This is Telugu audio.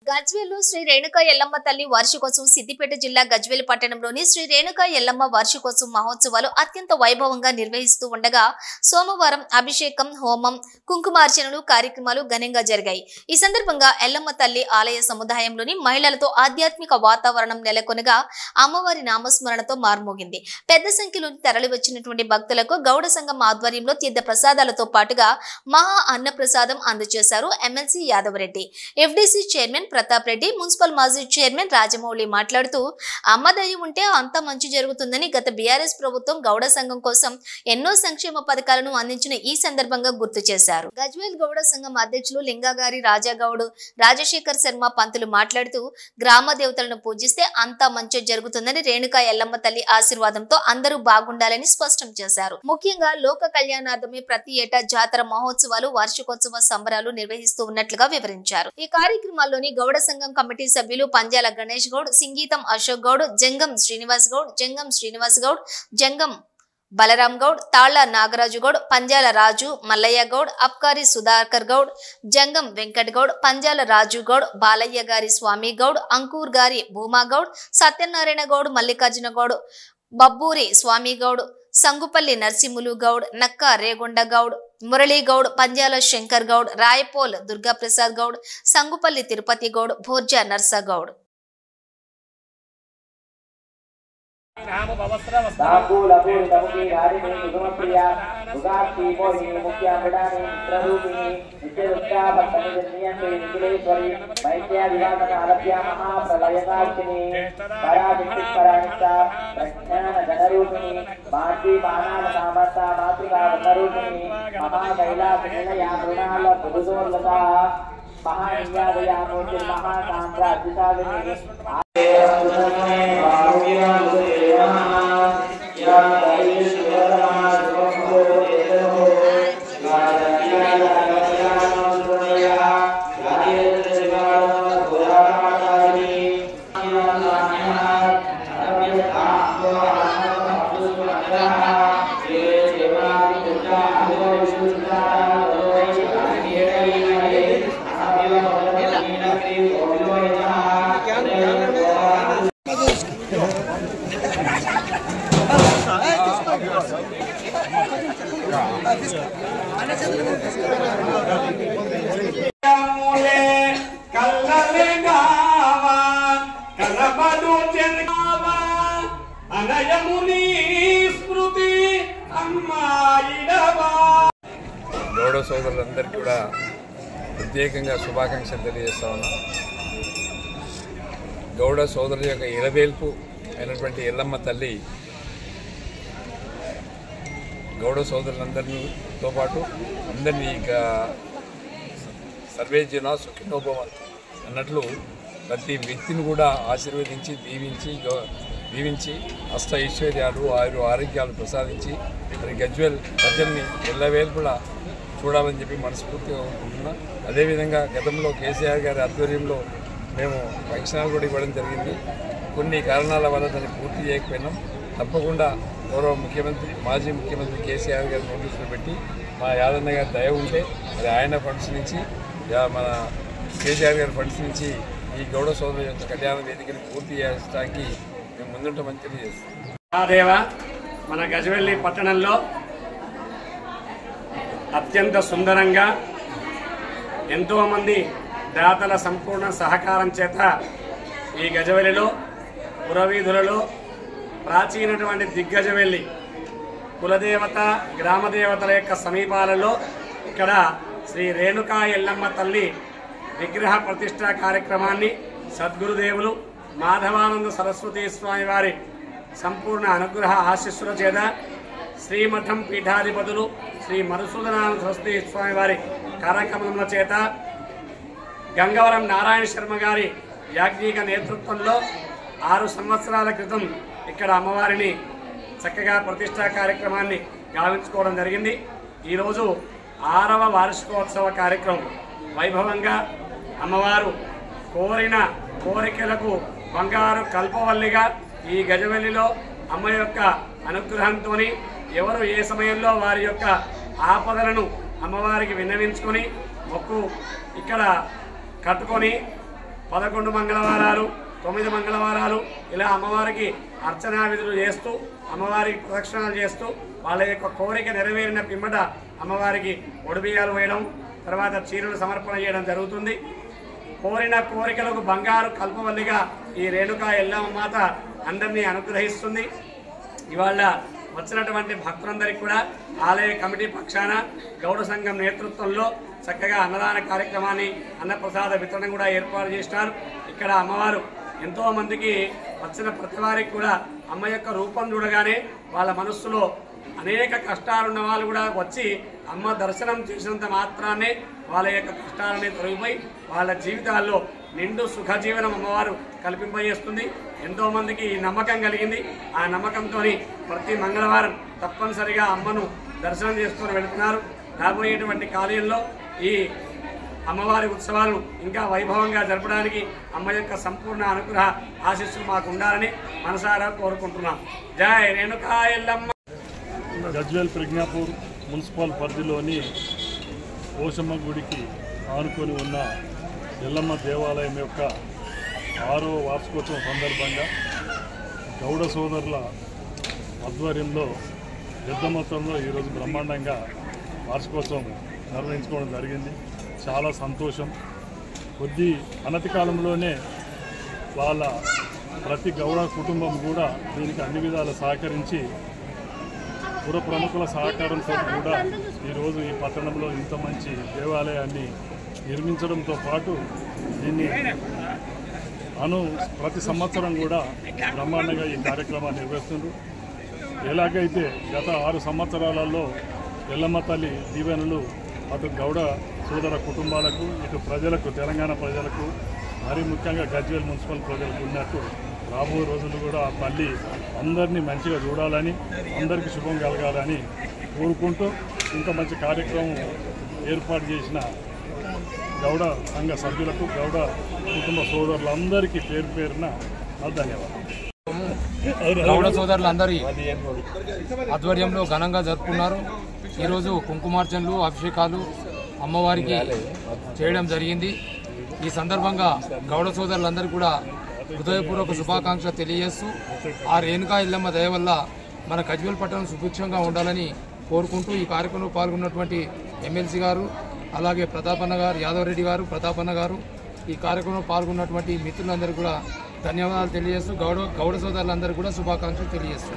గజ్వేల్లో శ్రీ రేణుకా ఎల్లమ్మ తల్లి వార్షికోత్సవం సిద్దిపేట జిల్లా గజ్వేల్ పట్టణంలోని శ్రీ రేణుకా ఎల్లమ్మ వార్షికోత్సవం మహోత్సవాలు అత్యంత వైభవంగా నిర్వహిస్తూ ఉండగా సోమవారం అభిషేకం, హోమం, కుంకుమార్చనలు కార్యక్రమాలు ఘనంగా జరిగాయి. ఈ సందర్భంగా ఎల్లమ్మ తల్లి ఆలయ సముదాయంలోని మహిళలతో ఆధ్యాత్మిక వాతావరణం నెలకొనగా అమ్మవారి నామస్మరణతో మార్మోగింది. పెద్ద సంఖ్యలో తరలివచ్చినటువంటి భక్తులకు గౌడ సంఘం ఆధ్వర్యంలో తీర్థ ప్రసాదాలతో పాటుగా మహా అన్న ప్రసాదం అందజేశారు MLC Yadava Reddy. FDC chairman Pratap Reddy, municipal మాజీ చైర్మన్ రాజమౌళి మాట్లాడుతూ అమ్మ దయ ఉంటే అంత మంచి జరుగుతుందని గత బీఆర్ఎస్ ప్రభుత్వం గౌడ సంఘం కోసం ఎన్నో సంక్షేమ పథకాలను అందించిన ఈ సందర్భంగా గుర్తు చేశారు. గజ్వేల్ గౌడ సంఘం అధ్యక్షులు లింగాగారి రాజాగౌడ్, రాజశేఖర్ శర్మ పంతులు మాట్లాడుతూ గ్రామ దేవతలను పూజిస్తే అంతా మంచి జరుగుతుందని, రేణుకా ఎల్లమ్మ తల్లి ఆశీర్వాదంతో అందరూ బాగుండాలని స్పష్టం చేశారు. ముఖ్యంగా లోక కళ్యాణార్థమే ప్రతి ఏటా జాతర మహోత్సవాలు, వార్షికోత్సవ సంబరాలు నిర్వహిస్తూ ఉన్నట్లుగా వివరించారు. ఈ కార్యక్రమాల్లోని గౌడ సంఘం కమిటీ సభ్యులు పంజాల గణేష్ గౌడ్, సింగీతం అశోక్ గౌడ్, జంగం శ్రీనివాస్ గౌడ్, జంగం బలరాం గౌడ్, తాళ్ల నాగరాజు గౌడ్, పంజాల రాజు, మల్లయ్య గౌడ్, అబ్కారి సుధాకర్ గౌడ్, జంగం వెంకట్ గౌడ్, పంజాల రాజు గౌడ్, బాలయ్య గారి స్వామి గౌడ్, అంకూర్ గారి భూమా గౌడ్, సత్యనారాయణ గౌడ్, మల్లికార్జున గౌడ్, బబ్బూరి స్వామి గౌడ్, సంగుపల్లి నర్సింహులు గౌడ్, నక్క రేగొండ గౌడ్, మురళీ గౌడ్, పంజాల శంకర్ గౌడ్, రాయపోల్ దుర్గాప్రసాద్ గౌడ్, సంగుపల్లి తిరుపతి గౌడ్, భోర్జా నర్సా గౌడ్. గౌడ సోదరులందరికీ కూడా ప్రత్యేకంగా శుభాకాంక్షలు తెలియజేస్తా ఉన్నా. గౌడ సోదరుల యొక్క ఇలవేల్పు అయినటువంటి ఎల్లమ్మ తల్లి గౌడ సోదరులందరితో పాటు అందరినీ సర్వే జన సుఖినోభవంతు అన్నట్లు ప్రతి వ్యక్తిని కూడా ఆశీర్వదించి దీవించి అష్ట ఐశ్వర్యాలు, ఆరోగ్యాలు ప్రసాదించి మరి గజ్వేల్ ప్రజల్ని ఎల్లవేల్పులా చూడాలని చెప్పి మనస్ఫూర్తిగా అనుకుంటున్నా. అదేవిధంగా గతంలో కేసీఆర్ గారి ఆధ్వర్యంలో మేము ఫంక్షనాలు కూడా ఇవ్వడం జరిగింది. కొన్ని కారణాల వల్ల దాన్ని పూర్తి చేయకపోయినాం. తప్పకుండా గౌరవ ముఖ్యమంత్రి, మాజీ ముఖ్యమంత్రి కేసీఆర్ గారి నోటీసులు పెట్టి మా యాదన్న గారి దయ ఉంటే మరి ఆయన ఫండ్స్ నుంచి, మన కేసీఆర్ గారి ఫండ్స్ నుంచి ఈ గౌడ సోదరుల యొక్క కళ్యాణ వేదికను పూర్తి చేయడానికి మేము ముందుంటామని తెలియజేస్తాం. మన గజ్వేల్ పట్టణంలో అత్యంత సుందరంగా ఎంతోమంది దాతల సంపూర్ణ సహకారం చేత ఈ గజవెల్లిలో పురవీధులలో ప్రాచీనటువంటి దిగ్గజవెల్లి కులదేవత, గ్రామదేవతల యొక్క సమీపాలలో ఇక్కడ శ్రీ రేణుకా ఎల్లమ్మ తల్లి విగ్రహ ప్రతిష్ఠా కార్యక్రమాన్ని సద్గురుదేవులు మాధవానంద సరస్వతి స్వామి వారి సంపూర్ణ అనుగ్రహ ఆశీస్సుల చేత శ్రీమఠం పీఠాధిపతులు శ్రీ మధుసూదనానంద సరస్వతి స్వామి వారి కార్యక్రమముల చేత గంగవరం నారాయణ శర్మ గారి యాజ్ఞిక నేతృత్వంలో 6 సంవత్సరాల క్రితం ఇక్కడ అమ్మవారిని చక్కగా ప్రతిష్ఠా కార్యక్రమాన్ని గావించుకోవడం జరిగింది. ఈరోజు 6వ వార్షికోత్సవ కార్యక్రమం వైభవంగా అమ్మవారు కోరిన కోరికలకు బంగారు కల్పవల్లిగా ఈ గజవెల్లిలో అమ్మ యొక్క అనుగ్రహంతో ఎవరు ఏ సమయంలో వారి యొక్క ఆపదలను అమ్మవారికి విన్నవించుకొని మొక్కు ఇక్కడ కట్టుకొని 11 మంగళవారాలు 9 మంగళవారాలు ఇలా అమ్మవారికి అర్చనా విధులు చేస్తూ అమ్మవారికి ప్రదక్షిణాలు చేస్తూ వాళ్ళ యొక్క కోరిక నెరవేరిన పిమ్మట అమ్మవారికి ఒడిబియ్యాలు వేయడం తర్వాత చీరలు సమర్పణ చేయడం జరుగుతుంది. కోరిన కోరికలకు బంగారు కల్పవల్లిగా ఈ రేణుకా ఎల్లమ్మ మాత అందరినీ అనుగ్రహిస్తుంది. ఇవాళ వచ్చినటువంటి భక్తులందరికీ కూడా ఆలయ కమిటీ పక్షాన గౌడ సంఘం నేతృత్వంలో చక్కగా అన్నదాన కార్యక్రమాన్ని అన్నప్రసాద వితరణ కూడా ఏర్పాటు చేసినారు. ఇక్కడ అమ్మవారు ఎంతో మందికి వచ్చిన ప్రతి వారికి కూడా అమ్మ యొక్క రూపం చూడగానే వాళ్ళ మనస్సులో అనేక కష్టాలున్న వాళ్ళు కూడా వచ్చి అమ్మ దర్శనం చేసినంత మాత్రాన్నే వాళ్ళ యొక్క కష్టాలని తొలగిపోయి వాళ్ళ జీవితాల్లో నిండు సుఖజీవనం అమ్మవారు కల్పింపజేస్తుంది. ఎంతోమందికి ఈ నమ్మకం కలిగింది. ఆ నమ్మకంతో ప్రతి మంగళవారం తప్పనిసరిగా అమ్మను దర్శనం చేసుకొని వెళుతున్నారు. రాబోయేటువంటి కాలంలో ఈ అమ్మవారి ఉత్సవాలను ఇంకా వైభవంగా జరపడానికి అమ్మ యొక్క సంపూర్ణ అనుగ్రహ ఆశీస్సులు మాకు ఉండాలని మనసారా కోరుకుంటున్నాం. జై రేణుకా ఎల్లమ్మ. గజ్వేల్ ప్రజ్ఞాపూర్ మున్సిపల్ పరిధిలోని పోషమ్మ గుడికి ఆనుకొని ఉన్న ఎల్లమ్మ దేవాలయం యొక్క 6వ వార్షికోత్సవం సందర్భంగా గౌడ సోదరుల ఆధ్వర్యంలో పెద్ద మొత్తంలో ఈరోజు బ్రహ్మాండంగా వార్షికోత్సవం నిర్వహించుకోవడం జరిగింది. చాలా సంతోషం. కొద్ది అనతి కాలంలోనే వాళ్ళ ప్రతి గౌడ కుటుంబం కూడా దీనికి అన్ని విధాలు సహకరించి పుర ప్రముఖుల సహకారంతో కూడా ఈరోజు ఈ పట్టణంలో ఇంత మంచి దేవాలయాన్ని నిర్మించడంతో పాటు దీన్ని ప్రతి సంవత్సరం కూడా బ్రహ్మాండంగా ఈ కార్యక్రమాన్ని నిర్వహిస్తున్నారు. ఎలాగైతే గత 6 సంవత్సరాలలో ఎల్లమ్మ తల్లి దీవెనలు అటు గౌడ సోదర కుటుంబాలకు ఇటు ప్రజలకు తెలంగాణ ప్రజలకు మరీ ముఖ్యంగా గజ్వేల్ మున్సిపల్ ప్రజలకు ఉన్నట్టు రాబోయే రోజులు కూడా ఆ తల్లి అందరినీ మంచిగా చూడాలని అందరికీ శుభం కలగాలని కోరుకుంటూ ఇంత మంచి కార్యక్రమం ఏర్పాటు చేసిన గౌడ సంఘ సభ్యులకు గౌడ కుటుంబ సోదరులందరికీ పేరు పేరున ధన్యవాదాలు. గౌడ సోదరులందరి ఆధ్వర్యంలో ఘనంగా జరుపుకున్నారు. ఈరోజు కుంకుమార్చనలు అభిషేకాలు అమ్మవారికి చేయడం జరిగింది. ఈ సందర్భంగా గౌడ సోదరులందరూ కూడా హృదయపూర్వక శుభాకాంక్షలు తెలియజేస్తూ ఆ రేణుకా ఎల్లమ్మ దయ వల్ల మన గజ్వేల్ పట్టణం సుభిక్షంగా ఉండాలని కోరుకుంటూ ఈ కార్యక్రమంలో పాల్గొన్నటువంటి ఎమ్మెల్సీ గారు అలాగే ప్రతాపన్న గారు యాదవ్ రెడ్డి గారు ప్రతాపన్న గారు ఈ కార్యక్రమంలో పాల్గొన్నటువంటి మిత్రులందరూ కూడా ధన్యవాదాలు తెలియజేస్తూ గౌడ సోదరులందరూ కూడా శుభాకాంక్షలు తెలియజేస్తారు.